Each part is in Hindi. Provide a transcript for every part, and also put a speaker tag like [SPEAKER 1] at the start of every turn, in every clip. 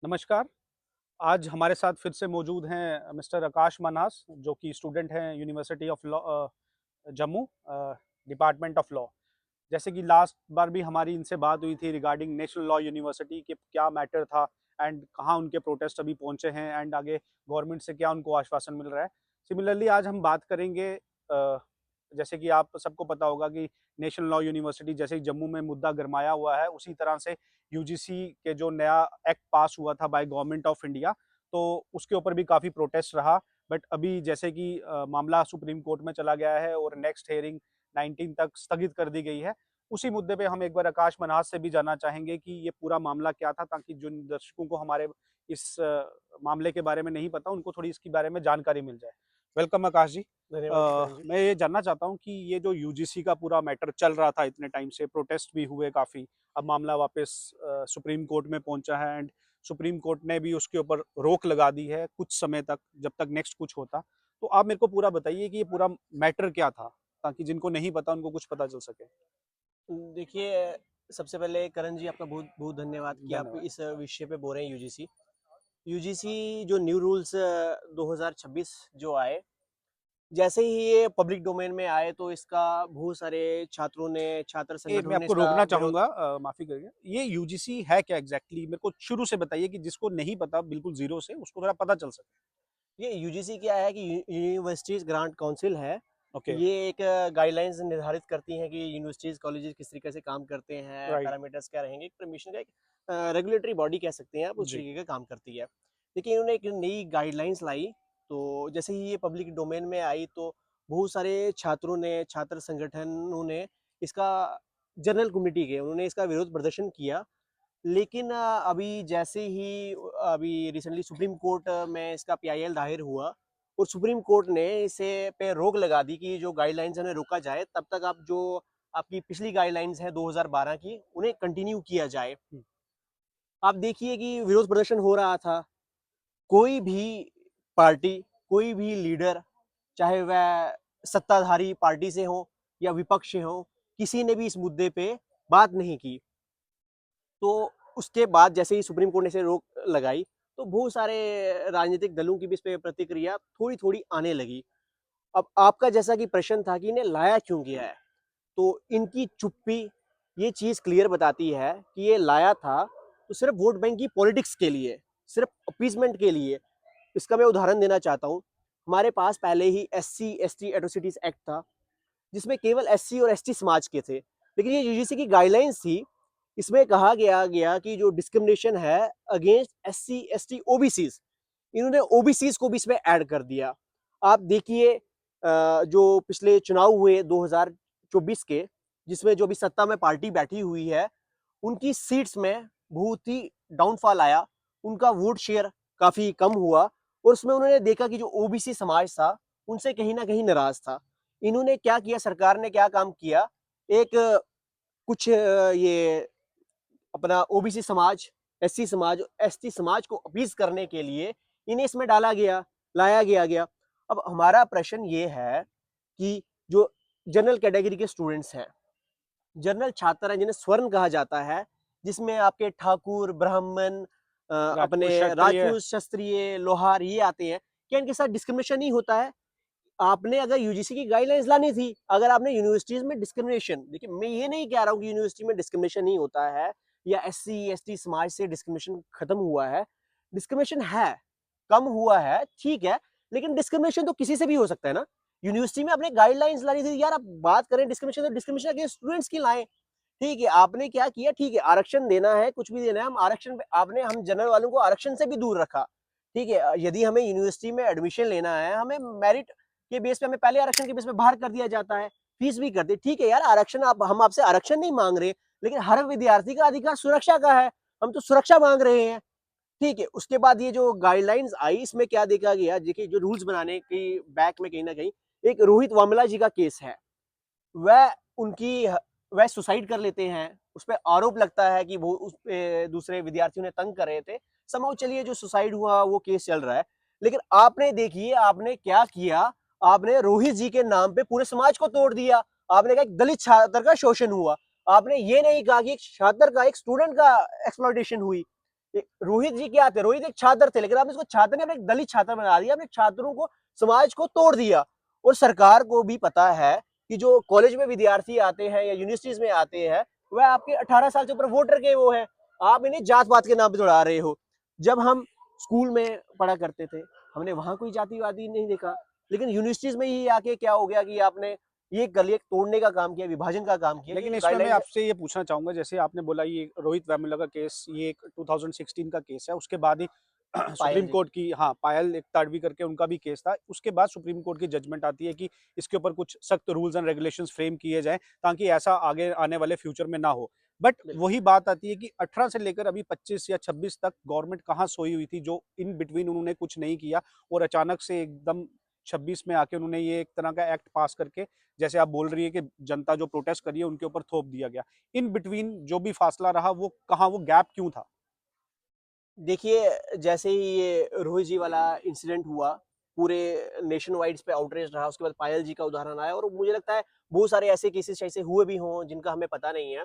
[SPEAKER 1] नमस्कार। आज हमारे साथ फिर से मौजूद हैं मिस्टर आकाश मन्हास जो कि स्टूडेंट हैं university of law Jammu, department of law. जैसे कि लास्ट बार भी हमारी इनसे बात हुई थी रिगार्डिंग नेशनल लॉ यूनिवर्सिटी के क्या मैटर था एंड कहाँ उनके प्रोटेस्ट अभी पहुँचे हैं एंड आगे गवर्नमेंट से क्या उनको आश्वासन मिल रहा है। सिमिलरली आज हम बात करेंगे जैसे कि आप सबको पता होगा कि नेशनल लॉ यूनिवर्सिटी जैसे ही जम्मू में मुद्दा गरमाया हुआ है, उसी तरह से यूजीसी के जो नया एक्ट पास हुआ था बाय गवर्नमेंट ऑफ इंडिया, तो उसके ऊपर भी काफ़ी प्रोटेस्ट रहा। बट अभी जैसे कि मामला सुप्रीम कोर्ट में चला गया है और नेक्स्ट हियरिंग 19 तक स्थगित कर दी गई है। उसी मुद्दे पे हम एक बार आकाश मन्हास से भी जानना चाहेंगे कि ये पूरा मामला क्या था, ताकि जिन दर्शकों को हमारे इस मामले के बारे में नहीं पता, उनको थोड़ी इसके बारे में जानकारी मिल जाए। वेलकम आकाश जी।
[SPEAKER 2] धन्यवाद किरण जी।
[SPEAKER 1] मैं ये जानना चाहता हूँ कि ये जो यूजीसी का पूरा मैटर चल रहा था इतने टाइम से, प्रोटेस्ट भी हुए काफ़ी, अब मामला वापस सुप्रीम कोर्ट में पहुंचा है एंड सुप्रीम कोर्ट ने भी उसके ऊपर रोक लगा दी है कुछ समय तक, जब तक नेक्स्ट कुछ होता। तो आप मेरे को पूरा बताइए कि ये पूरा मैटर क्या था, ताकि जिनको नहीं पता उनको कुछ पता चल सके।
[SPEAKER 2] देखिए, सबसे पहले करण जी आपका बहुत-बहुत धन्यवाद कि आप
[SPEAKER 1] धन्यवाद।
[SPEAKER 2] इस विषय पे बोल रहे हैं यूजीसी। यूजीसी जो न्यू रूल्स 2026 जो आए, जैसे ही ये पब्लिक डोमेन में आए तो इसका बहुत सारे छात्रों ने, छात्र
[SPEAKER 1] मैं
[SPEAKER 2] संगठनों ने
[SPEAKER 1] आपको
[SPEAKER 2] इसका
[SPEAKER 1] रोकना
[SPEAKER 2] विरोध।
[SPEAKER 1] चाहूंगा, माफी करिए। ये यूजीसी है क्या एग्जैक्टली मेरे को शुरू से बताइए, कि जिसको नहीं पता बिल्कुल जीरो से, उसको थोड़ा पता चल सके।
[SPEAKER 2] ये यूजीसी क्या है कि यूनिवर्सिटीज ग्रांट काउंसिल है।
[SPEAKER 1] ओके।
[SPEAKER 2] ये एक गाइडलाइंस निर्धारित करती हैं कि यूनिवर्सिटीज कॉलेजेस किस तरीके से काम करते हैं,
[SPEAKER 1] राइट।
[SPEAKER 2] पैरामीटर्स क्या रहेंगे, एक परमिशन का एक रेगुलेटरी बॉडी कह सकते हैं आप, उस
[SPEAKER 1] जी।
[SPEAKER 2] तरीके का काम करती है। देखिए, इन्होंने एक नई गाइडलाइंस लाई, तो जैसे ही ये पब्लिक डोमेन में आई तो बहुत सारे छात्रों ने, छात्र संगठनों ने इसका, जनरल कम्युनिटी के उन्होंने इसका विरोध प्रदर्शन किया। लेकिन अभी जैसे ही अभी रिसेंटली सुप्रीम कोर्ट में इसका पीआईएल दायर हुआ और सुप्रीम कोर्ट ने इसे पे रोक लगा दी कि जो गाइडलाइंस है उन्हें रोका जाए, तब तक आप जो आपकी पिछली गाइडलाइंस है 2012 की, उन्हें कंटिन्यू किया जाए।
[SPEAKER 1] हम्म।
[SPEAKER 2] आप देखिए कि विरोध प्रदर्शन हो रहा था, कोई भी पार्टी, कोई भी लीडर, चाहे वह सत्ताधारी पार्टी से हो या विपक्ष से हो, किसी ने भी इस मुद्दे पे बात नहीं की। तो उसके बाद जैसे ही सुप्रीम कोर्ट ने इसे रोक लगाई, तो बहुत सारे राजनीतिक दलों की भी इस पे प्रतिक्रिया थोड़ी-थोड़ी आने लगी। अब आपका जैसा कि प्रश्न था कि इन्हें लाया क्यों गया है? तो इनकी चुप्पी ये चीज़ क्लियर बताती है कि ये लाया था तो सिर्फ़ वोट बैंक की पॉलिटिक्स के लिए, सिर्फ़ अपीज़मेंट के लिए। इसका मैं उदाहरण देना चाहता हूँ। हमारे पास पहले ही एससी, एसटी एट्रोसिटीज़ एक्ट था, जिसमें केवल एससी और एसटी समाज के थे। लेकिन ये यूजीसी की गाइडलाइंस थी, इसमें कहा गया कि जो डिस्क्रिमिनेशन है अगेंस्ट एससी, एसटी, ओबीसीज़, इन्होंने ओबीसीज़ को भी इसमें ऐड कर दिया। आप देखिए जो पिछले चुनाव हुए 2024 के, जिसमें जो अभी सत्ता में पार्टी बैठी हुई है, उनकी सीट्स में बहुत ही डाउनफॉल आया, उनका वोट शेयर काफ़ी कम हुआ और उसमें उन्होंने देखा कि जो ओबीसी समाज था, उनसे कहीं न कहीं नाराज़ था। इन्होंने क्या किया, सरकार ने क्या काम किया, एक कुछ ये अपना ओबीसी समाज, एससी समाज, एसटी समाज को अपीज़ करने के लिए इन्हें इसमें डाला गया, लाया गया। अब हमारा प्रश्न ये है कि जो जनरल कैटेगरी के स्टूडेंट्स हैं, जनरल छात्र हैं जिन्हें स्वर्ण कहा जाता है, जिसमें आपके ठाकुर, ब्राह्मण, अपने
[SPEAKER 1] राजपूत क्षत्रिय।
[SPEAKER 2] राजपूत, क्षत्रिय, लोहार ये आते हैं, क्या इनके साथ डिस्क्रिमिनेशन नहीं होता है? आपने अगर यूजीसी की गाइडलाइंस लानी थी, अगर आपने यूनिवर्सिटीज़ में डिस्क्रिमिनेशन, देखिए मैं ये नहीं कह रहा हूँ कि यूनिवर्सिटी में डिस्क्रिमिनेशन नहीं होता है या एससी, एसटी समाज से डिस्क्रिमिनेशन खत्म हुआ है। डिस्क्रिमिनेशन है, कम हुआ है, ठीक है, लेकिन डिस्क्रिमिनेशन तो किसी से भी हो सकता है ना। यूनिवर्सिटी में आपने गाइडलाइंस लानी थी, यार आप बात करें डिस्क्रिमिनेशन तो डिस्क्रिमिनेशन अगेंस्ट स्टूडेंट्स की लाएँ। ठीक है, आपने क्या किया, ठीक है, आरक्षण देना है, कुछ भी देना है, हम आरक्षण पे आपने हम जनरल वालों को आरक्षण से भी दूर रखा। ठीक है, यदि हमें यूनिवर्सिटी में एडमिशन लेना है, हमें मेरिट के बेस पे, हमें पहले आरक्षण के बेस पे बाहर कर दिया जाता है, फीस भी कर दी। ठीक है यार, आरक्षण आप, हम आपसे आरक्षण नहीं माँग रहे, लेकिन हर विद्यार्थी का अधिकार सुरक्षा का है, हम तो सुरक्षा माँग रहे हैं। ठीक है, उसके बाद ये जो गाइडलाइंस आई, इसमें क्या देखा गया, देखिए जो रूल्स बनाने की बैक में कहीं न कहीं एक रोहित वामला जी का केस है। वह उनकी ह वह सुसाइड कर लेते हैं, उसपे आरोप लगता है कि वो उसपे दूसरे विद्यार्थियों ने तंग कर रहे थे। समहाउ चलिए जो सुसाइड हुआ वो केस चल रहा है। लेकिन आपने देखिए आपने क्या किया, आपने रोहित जी के नाम पे पूरे समाज को तोड़ दिया। आपने कहा एक दलित छात्र का शोषण हुआ। आपने ये नहीं कहा कि एक छात्र का, एक स्टूडेंट का एक्सप्लॉइटेशन हुई। रोहित जी क्या थे? रोहित एक छात्र थे, लेकिन आपने इसको छात्र नहीं, आपने एक दलित छात्र बना दिया, आपने छात्रों को, समाज को तोड़ दिया। और सरकार को भी पता है कि जो कॉलेज में विद्यार्थी आते हैं या यूनिवर्सिटीज में आते हैं, वह आपके 18 साल से ऊपर वोटर के वो है। आप इन्हें जात पात के नाम पे दौड़ा रहे हो। जब हम स्कूल में पढ़ा करते थे, हमने वहां कोई जातिवादी नहीं देखा, लेकिन यूनिवर्सिटीज में ही आके क्या हो गया कि आपने ये कर लिया, तोड़ने का काम किया, विभाजन का काम किया,
[SPEAKER 1] लेकिन
[SPEAKER 2] ये
[SPEAKER 1] इसमें मैं
[SPEAKER 2] गाइडलाइंस।
[SPEAKER 1] आपसे ये पूछना चाहूँगा, जैसे आपने बोला ये रोहित वेमुला का केस, ये एक 2016 का केस है, उसके बाद ही
[SPEAKER 2] पायल
[SPEAKER 1] सुप्रीम
[SPEAKER 2] जी।
[SPEAKER 1] कोर्ट की, हाँ, पायल एक तड़वी करके उनका भी केस था। उसके बाद सुप्रीम कोर्ट की जजमेंट आती है कि इसके ऊपर कुछ सख्त रूल्स एंड रेगुलेशंस फ्रेम किए जाएँ, ताकि ऐसा आगे आने वाले फ्यूचर में ना हो। बट
[SPEAKER 2] बिल्कुल।
[SPEAKER 1] वही बात आती है कि 18 से लेकर अभी 25 या 26 तक गवर्नमेंट कहाँ सोई हुई थी, जो इन बिटवीन उन्होंने कुछ नहीं किया, और अचानक से एकदम 26 में आके उन्होंने ये एक तरह का एक्ट पास करके, जैसे आप बोल रही है कि जनता जो प्रोटेस्ट कर रही है उनके ऊपर थोप दिया गया। इन बिटवीन जो भी फासला रहा वो कहाँ, वो गैप क्यों था?
[SPEAKER 2] देखिए, जैसे ही ये रोहित जी वाला इंसिडेंट हुआ, पूरे नेशन वाइड इस पे आउटरीच रहा, उसके बाद पायल जी का उदाहरण आया, और मुझे लगता है बहुत सारे ऐसे केसेस ऐसे हुए भी हों जिनका हमें पता नहीं है।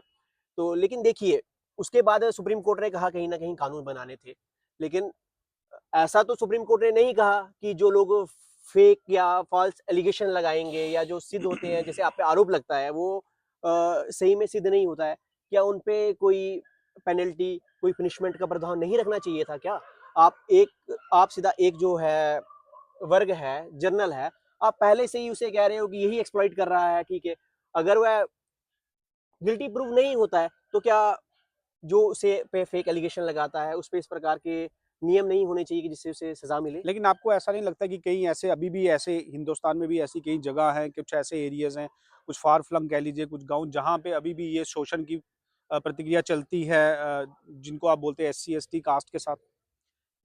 [SPEAKER 2] तो लेकिन देखिए, उसके बाद सुप्रीम कोर्ट ने कहा कहीं न कहीं कानून बनाने थे। लेकिन ऐसा तो सुप्रीम कोर्ट ने नहीं कहा कि जो लोग फेक या फ़ॉल्स एलिगेशन लगाएँगे या जो सिद्ध होते हैं, जैसे आप पे आरोप लगता है, वो सही में सिद्ध नहीं होता है। क्या उन पे कोई पेनल्टी, कोई पनिशमेंट का प्रावधान नहीं रखना चाहिए था क्या? आप सीधा एक जो है वर्ग है, जर्नल है, आप पहले से ही उसे कह रहे हो कि यही एक्सप्लॉइट कर रहा है, ठीक है। अगर वह गिल्टी प्रूव नहीं होता है, तो क्या जो उसे पे फेक एलिगेशन लगाता है, उस पे इस प्रकार के नियम नहीं होने चाहिए कि जिससे उसे सज़ा मिले?
[SPEAKER 1] लेकिन आपको ऐसा नहीं लगता कि कहीं ऐसे अभी भी ऐसे हिंदुस्तान में भी ऐसी कई जगह हैं, कुछ ऐसे एरियाज़ हैं, कुछ फार फ्लंग कह लीजिए, कुछ गाँव जहाँ पे अभी भी ये शोषण की प्रतिक्रिया चलती है, जिनको आप बोलते हैं एससी, एसटी कास्ट के साथ?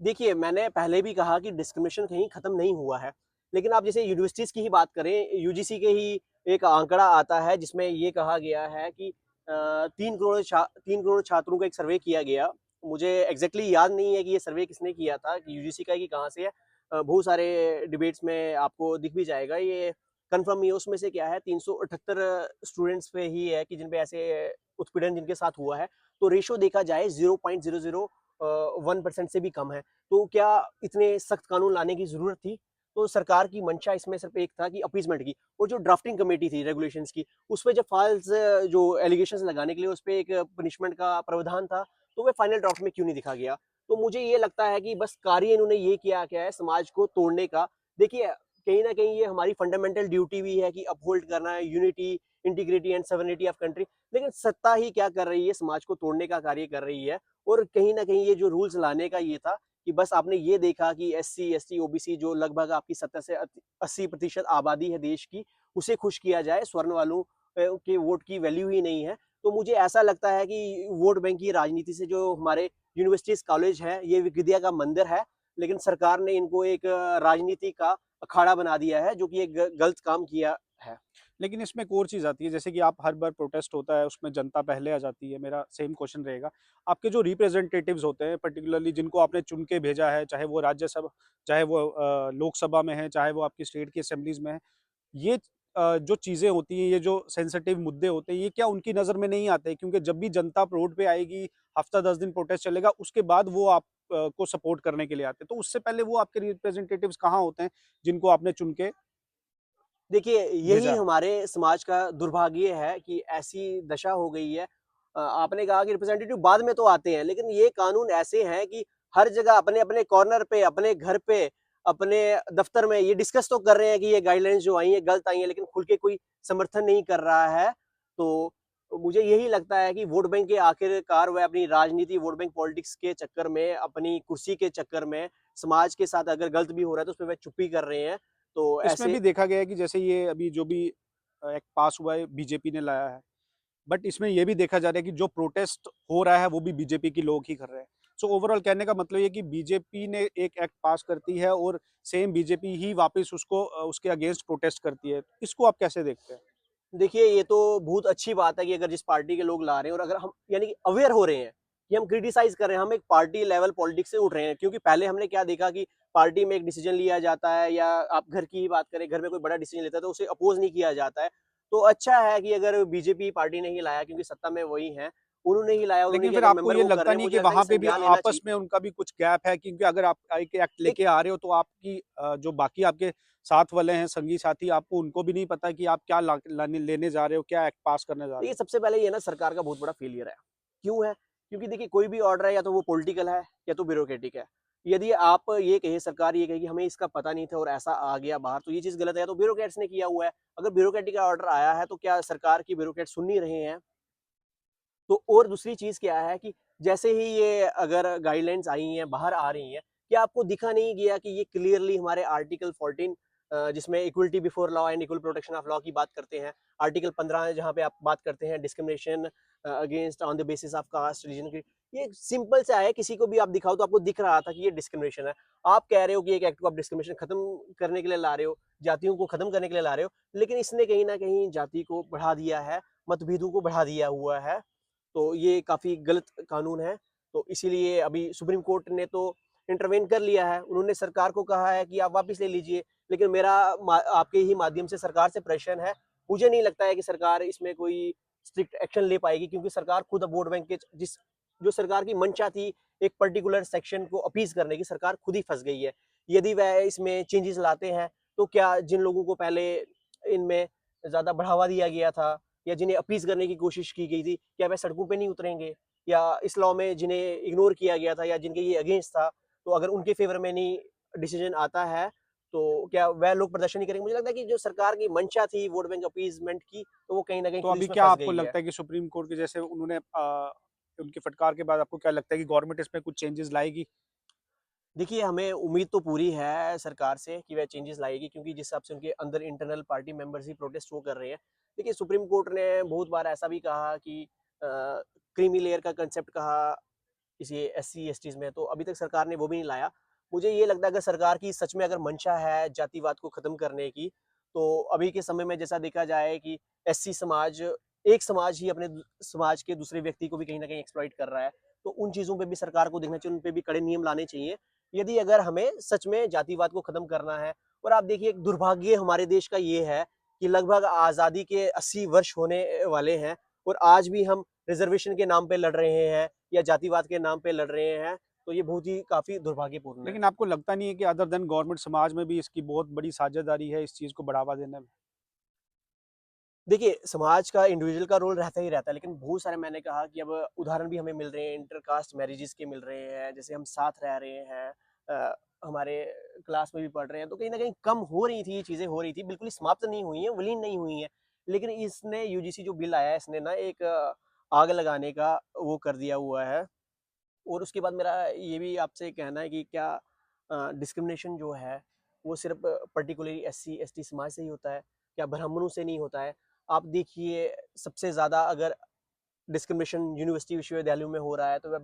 [SPEAKER 2] देखिए, मैंने पहले भी कहा कि डिस्क्रिमिनेशन कहीं खत्म नहीं हुआ है। लेकिन आप जैसे यूनिवर्सिटीज़ की ही बात करें, यूजीसी के ही एक आंकड़ा आता है जिसमें ये कहा गया है कि 3 करोड़ छात्रों का एक सर्वे किया गया। मुझे एग्ज़ैक्टली याद नहीं है कि ये सर्वे किसने किया था, कि यूजीसी का है कि कहाँ से है। बहुत सारे डिबेट्स में आपको दिख भी जाएगा, ये कन्फर्म नहीं है। उसमें से क्या है, 378 स्टूडेंट्स पे ही है कि जिन पे ऐसे उत्पीड़न जिनके साथ हुआ है। तो रेशियो देखा जाए 0.001% से भी कम है। तो क्या इतने सख्त कानून लाने की ज़रूरत थी? तो सरकार की मंशा इसमें सिर्फ़ एक था कि अपीसमेंट की, और जो ड्राफ्टिंग कमेटी थी रेगुलेशंस की, उसपे जब फ़ाइल्स जो एलिगेशंस लगाने के लिए उसपे एक पनिशमेंट का प्रावधान था, तो वह फाइनल ड्राफ्ट में क्यों नहीं दिखा गया? तो मुझे ये लगता है कि बस कार्य इन्होंने ये किया क्या है, समाज को तोड़ने का। देखिए, कहीं न कहीं ये हमारी फंडामेंटल ड्यूटी भी है कि अपहोल्ड करना है unity, integrity and sovereignty of country. लेकिन सत्ता ही क्या कर रही है, समाज को तोड़ने का कार्य कर रही है। और कहीं न कहीं ये जो रूल्स लाने का ये था कि बस आपने ये देखा कि एससी, एसटी, ओबीसी जो लगभग आपकी 70 से 80% आबादी है देश की, उसे खुश किया जाए, स्वर्ण वालों के वोट की वैल्यू ही नहीं है। तो मुझे ऐसा लगता है कि वोट बैंक की राजनीति से जो हमारे यूनिवर्सिटीज़, कॉलेज हैं, ये विद्या का मंदिर है, लेकिन सरकार ने इनको एक राजनीति का अखाड़ा बना दिया है, जो कि एक ग गलत काम किया है।
[SPEAKER 1] लेकिन इसमें एक और चीज़ आती है, जैसे कि आप हर बार प्रोटेस्ट होता है उसमें जनता पहले आ जाती है। मेरा सेम क्वेश्चन रहेगा, आपके जो रिप्रेजेंटेटिव्स होते हैं पर्टिकुलरली जिनको आपने चुन के भेजा है, चाहे वो राज्यसभा, चाहे वो लोकसभा में है, चाहे वो आपकी स्टेट की असेंबलीज में है, ये जो चीज़ें होती हैं, ये जो सेंसिटिव मुद्दे होते हैं, ये क्या उनकी नज़र में नहीं आते? क्योंकि जब भी जनता रोड पे आएगी, हफ्ता 10 दिन प्रोटेस्ट चलेगा, उसके बाद वो आप को सपोर्ट करने के लिए आते हैं। तो उससे पहले वो आपके रिप्रेजेंटेटिव्स कहाँ होते हैं जिनको आपने चुन के
[SPEAKER 2] देखिए, यही
[SPEAKER 1] भेजा है?
[SPEAKER 2] हमारे समाज का दुर्भाग्य है कि ऐसी दशा हो गई है। आपने कहा कि रिप्रेजेंटेटिव बाद में तो आते हैं, लेकिन ये कानून ऐसे हैं कि हर जगह अपने-अपने कॉर्नर पे, अपने घर पे, अपने दफ्तर में ये डिस्कस तो कर रहे हैं कि ये गाइडलाइंस जो आई हैं, गलत आई हैं, लेकिन खुल के कोई समर्थन नहीं कर रहा है। तो मुझे यही लगता है कि वोट बैंक के आखिरकार वह अपनी राजनीति, वोट बैंक पॉलिटिक्स के चक्कर में, अपनी कुर्सी के चक्कर में, समाज के साथ अगर गलत भी हो रहा है, तो उसपे वह चुप्पी कर रहे हैं। तो
[SPEAKER 1] इसमें
[SPEAKER 2] ऐसे
[SPEAKER 1] भी देखा गया है कि जैसे ये अभी जो भी एक्ट पास हुआ है बीजेपी ने लाया है, बट इसमें ये भी देखा जा रहा है कि जो प्रोटेस्ट हो रहा है वो भी बीजेपी के लोग ही कर रहे हैं। सो ओवरऑल कहने का मतलब ये कि बीजेपी ने एक एक्ट पास करती है और सेम बीजेपी ही वापस उसको उसके अगेंस्ट प्रोटेस्ट करती है। इसको आप कैसे देखते हैं?
[SPEAKER 2] देखिए, ये तो बहुत अच्छी बात है कि अगर जिस पार्टी के लोग ला रहे हैं और अगर हम यानी कि अवेयर हो रहे हैं कि हम क्रिटिसाइज़ कर रहे हैं, हम एक पार्टी लेवल पॉलिटिक्स से उठ रहे हैं। क्योंकि पहले हमने क्या देखा कि पार्टी में एक डिसीजन लिया जाता है, या आप घर की ही बात करें, घर में कोई बड़ा डिसीजन लेता है तो उसे अपोज़ नहीं किया जाता है। तो अच्छा है कि अगर बीजेपी पार्टी ने ही लाया, क्योंकि सत्ता में वही हैं, उन्होंने ही लाया, उन्होंने
[SPEAKER 1] लेकिन
[SPEAKER 2] किया,
[SPEAKER 1] फिर
[SPEAKER 2] अगर
[SPEAKER 1] आपको
[SPEAKER 2] मेंबर
[SPEAKER 1] ये
[SPEAKER 2] वो कर
[SPEAKER 1] लगता
[SPEAKER 2] रहे हैं,
[SPEAKER 1] नहीं है
[SPEAKER 2] मुझे
[SPEAKER 1] कि
[SPEAKER 2] लगता है कि
[SPEAKER 1] वहाँ पे भी
[SPEAKER 2] संज्ञान लेना
[SPEAKER 1] आपस
[SPEAKER 2] चाहिए।
[SPEAKER 1] में उनका भी कुछ गैप है? क्योंकि अगर आप एक एक्ट
[SPEAKER 2] एक
[SPEAKER 1] लेके आ रहे हो तो आपकी जो बाकी आपके साथ वाले हैं, संगी साथी, आपको उनको भी नहीं पता कि आप क्या लेने जा रहे हो, क्या एक्ट पास करने जा रहे
[SPEAKER 2] देखिए,
[SPEAKER 1] हो?
[SPEAKER 2] सबसे पहले ये ना सरकार का बहुत बड़ा फेलियर है। क्यों है? क्योंकि देखिए कोई भी ऑर्डर है या तो वो पॉलिटिकल है या तो ब्यूरोक्रेटिक है। यदि आप ये कहें, सरकार ये कहे कि हमें इसका पता नहीं था और ऐसा आ गया बाहर, तो ये चीज़ गलत है, या तो ब्यूरोक्रेट्स ने किया हुआ है। अगर ब्यूरोक्रेटिक का ऑर्डर आया है तो क्या सरकार की ब्यूरोक्रेट सुन नहीं रहे हैं? तो और दूसरी चीज़ क्या है कि जैसे ही ये अगर गाइडलाइंस आई हैं, बाहर आ रही हैं, क्या आपको दिखा नहीं गया कि ये क्लियरली हमारे आर्टिकल 14 जिसमें equality before law and equal protection of law की बात करते हैं, आर्टिकल 15 जहाँ पे आप बात करते हैं discrimination against on the basis of caste, religion की, ये सिंपल सा है, किसी को भी आप दिखाओ तो आपको दिख रहा था कि ये डिस्क्रिमिनेशन है। आप कह रहे हो कि एक एक्ट को आप डिस्क्रिमिनेशन खत्म करने के लिए ला रहे हो, जातियों को खत्म करने के लिए ला रहे हो, लेकिन इसने कहीं न कहीं जाति को बढ़ा दिया है, मतभेदों को बढ़ा दिया हुआ है। तो ये काफ़ी गलत कानून है। तो इसीलिए अभी सुप्रीम कोर्ट ने तो इंटरवेन कर लिया है। उन्होंने सरकार को कहा है कि आप वापस ले लीजिए। लेकिन मेरा आपके ही माध्यम से सरकार से प्रश्न है, मुझे नहीं लगता है कि सरकार इसमें कोई स्ट्रिक्ट एक्शन ले पाएगी, क्योंकि सरकार खुद अब वोट बैंक के जिस जो सरकार की मंशा थी एक पर्टिकुलर सेक्शन को अपीज़ करने की, सरकार खुद ही फँस गई है। यदि वह इसमें चेंजेज़ लाते हैं, तो क्या जिन लोगों को पहले इनमें ज़्यादा बढ़ावा दिया गया था या जिन्हें अपीज़ करने की कोशिश की गई थी, क्या वह सड़कों पे नहीं उतरेंगे? या इस लॉ में जिन्हें इग्नोर किया गया था या जिनके ये अगेंस्ट था, तो अगर उनके फ़ेवर में नहीं डिसीज़न आता है, तो क्या वह लोग प्रदर्शन नहीं करेंगे? मुझे लगता है कि जो सरकार की मंशा थी वोट बैंक अपीज़मेंट की, तो वो कहीं न कहीं
[SPEAKER 1] तो
[SPEAKER 2] खुद
[SPEAKER 1] अभी
[SPEAKER 2] इसमें
[SPEAKER 1] क्या
[SPEAKER 2] फँस
[SPEAKER 1] आपको
[SPEAKER 2] गई है।
[SPEAKER 1] लगता है कि सुप्रीम कोर्ट के जैसे उन्होंने उनकी फटकार के बाद आपको क्या लगता है कि गवर्नमेंट इसमें कुछ चेंजेस लाएगी?
[SPEAKER 2] देखिए, हमें उम्मीद तो पूरी है सरकार से कि वह चेंजेज़ लाएगी, क्योंकि जिस हिसाब से उनके अंदर इंटरनल पार्टी मेंबर्स ही प्रोटेस्ट वो कर रहे हैं। देखिए, सुप्रीम कोर्ट ने बहुत बार ऐसा भी कहा कि क्रीमी लेयर का कांसेप्ट कहा इसी एससी-एसटीज़ में, तो अभी तक सरकार ने वो भी नहीं लाया। मुझे ये लगता है अगर सरकार की सच में अगर मंशा है जातिवाद को खत्म करने की, तो अभी के समय में जैसा देखा जाए कि एससी समाज, एक समाज ही अपने समाज के दूसरे व्यक्ति को भी कहीं न कहीं एक्सप्लॉइट कर रहा है। तो उन चीज़ों पे भी सरकार को देखना चाहिए, उन पे भी कड़े नियम लाने चाहिए। यदि अगर हमें सच में जातिवाद को खत्म करना है, और आप देखिए एक दुर्भाग्य हमारे देश का ये है कि लगभग आज़ादी के 80 वर्ष होने वाले हैं और आज भी हम रिज़र्वेशन के नाम पे लड़ रहे हैं या जातिवाद के नाम पे लड़ रहे हैं, तो ये बहुत ही काफ़ी दुर्भाग्यपूर्ण है।
[SPEAKER 1] लेकिन आपको लगता नहीं है कि अदर देन गवर्नमेंट समाज में भी इसकी बहुत बड़ी साझेदारी है इस चीज़ को बढ़ावा देने में?
[SPEAKER 2] देखिए, समाज का इंडिविजुअल का रोल रहता ही रहता है, लेकिन बहुत सारे मैंने कहा कि अब उदाहरण भी हमें मिल रहे हैं, इंटरकास्ट मैरिजेज़ के मिल रहे हैं, जैसे हम साथ रह रहे हैं, हमारे क्लास में भी पढ़ रहे हैं, तो कहीं न कहीं कम हो रही थी, ये चीज़ें हो रही थी, बिल्कुल ही समाप्त नहीं हुई हैं, विलीन नहीं हुई हैं। लेकिन इसने यूजीसी जो बिल आया है, इसने ना एक आग लगाने का वो कर दिया हुआ है। और उसके बाद मेरा ये भी आपसे कहना है कि क्या डिस्क्रिमिनेशन जो है, वो सिर्फ़ पर्टिकुलरली एससी-एसटी समाज से ही होता है? क्या ब्राह्मणों से नहीं होता है? आप देखिए सबसे ज़्यादा अगर डिस्क्रिमिनेशन यूनिवर्सिटी विश्वविद्यालयों में हो रहा है, तो वह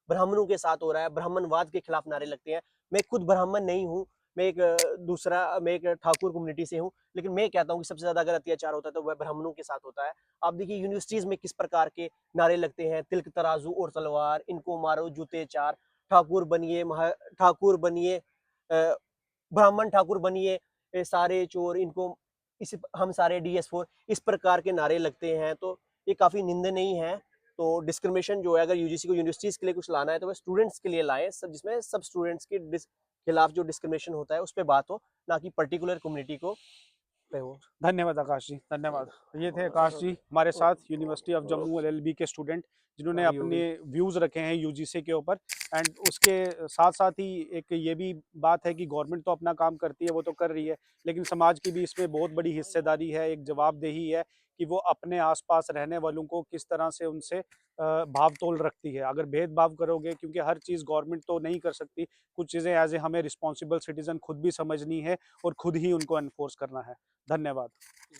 [SPEAKER 2] ब्राह्मणों के साथ हो रहा है, ब्राह्मणवाद के खिलाफ नारे लगते हैं। मैं खुद ब्राह्मण नहीं हूँ, मैं एक ठाकुर कम्युनिटी से हूँ, लेकिन मैं कहता हूँ कि सबसे ज़्यादा अगर अत्याचार होता है, तो वह ब्राह्मणों के साथ होता है। आप देखिए यूनिवर्सिटीज़ में किस प्रकार के नारे लगते हैं, तिलक तराजू और तलवार, इनको मारो जूते चार, ठाकुर बनिए, ब्राह्मण ठाकुर बनिए, सारे चोर इनको, इस हम सारे डीएस4, इस प्रकार के नारे लगते हैं, तो ये काफ़ी निंदनीय है। तो डिस्क्रिमिनेशन जो है, अगर यूजीसी को यूनिवर्सिटीज़ के लिए कुछ लाना है, तो वह स्टूडेंट्स के लिए लाएँ, सब जिसमें सब स्टूडेंट्स के खिलाफ जो डिस्क्रिमिनेशन होता है, उस पे बात हो, ना कि पर्टिकुलर कम्युनिटी को पे हो।
[SPEAKER 1] धन्यवाद आकाश जी, धन्यवाद। ये थे आकाश जी हमारे साथ यूनिवर्सिटी ऑफ जम्मू एलएलबी के स्टूडेंट जिन्होंने
[SPEAKER 2] अभी हो
[SPEAKER 1] अपने
[SPEAKER 2] गई।
[SPEAKER 1] व्यूज़ रखे हैं यूजीसी के ऊपर। एंड उसके साथ-साथ ही एक ये भी बात है कि गवर्नमेंट तो अपना काम करती है, वो तो कर रही है, लेकिन समाज की भी इसमें बहुत बड़ी हिस्सेदारी है, एक जवाबदेही है कि वो अपने आस-पास रहने वालों को किस तरह से उनसे भाव-तोल रखती है। अगर भेदभाव करोगे, क्योंकि हर चीज़ गवर्नमेंट तो नहीं कर सकती, कुछ चीज़ें एज़ ए हमें रिस्पॉन्सिबल सिटीज़न खुद भी समझनी है और खुद ही उनको एनफोर्स करना है। धन्यवाद।